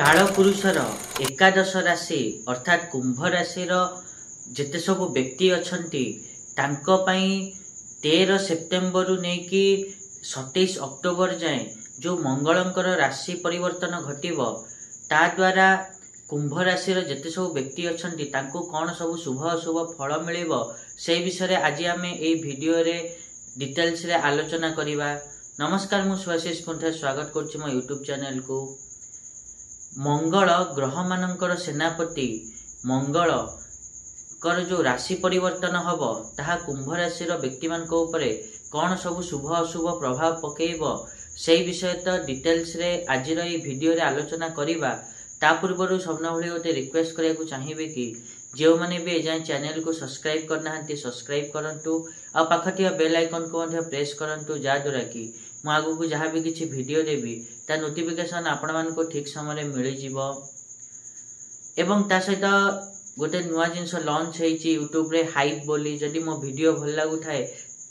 कालपुरुषर एकादश राशि अर्थात कुंभ राशि जेते सब व्यक्ति अछंती तांको पई 13 सेप्टेम्बर रु नेकी 27 अक्टोबर जाए जो मंगलंकर राशि परिवर्तन घटिबो ता द्वारा कुंभ राशि जेते सब व्यक्ति अछंती तांको कोन सब शुभ अशुभ फल मिलिबो से विषय रे आज आमे ए वीडियो रे डिटेल्स रे आलोचना करिबा। नमस्कार, मु सुभाषिष पुंठा स्वागत करछि मो यूट्यूब चैनल को। मंगल ग्रह मानकर सेनापति मंगल कर जो राशि परिवर्तन हब ताहा कुंभ राशि व्यक्ति मान ऊपर कौन सब शुभ अशुभ प्रभाव पकेइब से विषय तो डिटेल्स रे आज वीडियो रे आलोचना करिबा। ता पूर्व सबना भली गोटे रिक्वेस्ट करिया को चाहिबे कि जो माने भी एजाय चैनल को सब्सक्राइब करना सब्सक्राइब करंतु आ पाखटिया बेल आइकन को प्रेस करंतु जा द्वारा कि मु आगु को जहाँ भी किसी वीडियो देबी ता नोटिफिकेशन आपण मान को ठीक समय मिल जिवो। एवं ता सहित गोटे नुआ जिनस लॉन्च हेची यूट्यूब रे हाइप बोली जदि मो वीडियो भल लागु थाए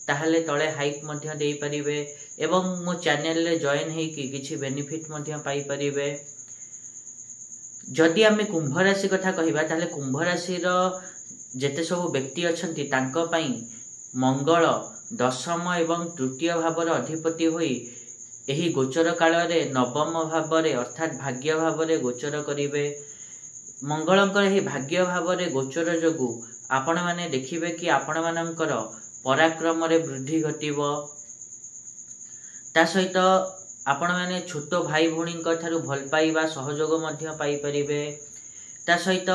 ताहले तळे हाइप मध्य देई परिबे एवं मो चैनल रे जॉइन हेई कि किछि बेनिफिट मध्य पाई परिबे। जदि आमे कुंभ राशि कथा कहिबा ताहले कुंभ राशि जेते सब व्यक्ति अछंती तांको पई मंगल दशम एवं तृतीय भावर अधिपति होई एही गोचर काल रे नवम भावर अर्थात भाग्य भावर गोचर करिवे। मंगलंकर एही भाग्य भावर गोचर जोगु आपण माने देखिबे कि आपण मानकर पराक्रम रे वृद्धि घटिबो। ता सहित आपण माने छोट भाई भौणी ठारू भल पाइबा सहयोग मध्य पाई परिबे। ता सहित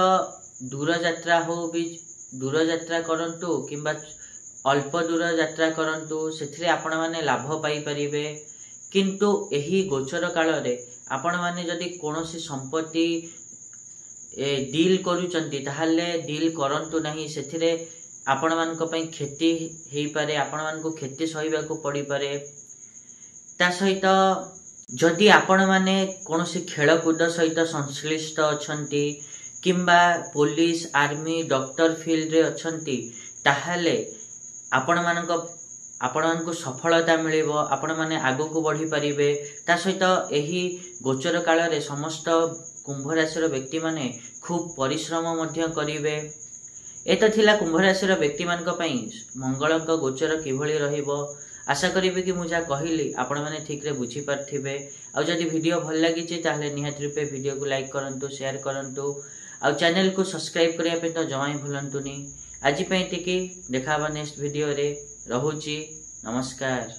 दूर यात्रा हो भी दूर यात्रा करंतु किंबा अल्प दूर यात्रा करंतु सेथिरे आपण माने लाभ पाई परिबे। किंतु एही गोचर काल रे आपण माने जदि कोनोसी संपत्ति डील करूचंती ताहले डील करंतु नहीं, सेथिरे आपण मानक पई क्षति हेई पारे, आपण मानको क्षति सहिबा को पड़ी पारे। ता सहित जदि आपण माने कोनोसी खेलकूद सहित संश्लिष्ट अछंती किंबा पुलिस आर्मी डॉक्टर फील्ड रे अछंती ताहले आपण मानको सफलता मिलिबो, आपण माने आगो को बढ़ी परिबे। ता सहित एही गोचर काल रे समस्त कुंभ राशि व्यक्ति माने खूब परिश्रम मध्य करिवे। एत थिला कुंभ राशि व्यक्ति मानक पई मंगलक गोचर किभଳି रहिबो। आशा करिबे कि मुझा कहली आपण माने ठीक रे बुझी पारथिबे। आ जदि वीडियो भल लागी छि ताहले निहात रूपे वीडियो को लाइक करंतु शेयर करंतु आ चैनल को सब्सक्राइब करिया पे तो जमाई भूलंतुनी। आज पे टिकी देखाबा नेक्स्ट वीडियो रे। रहुची नमस्कार।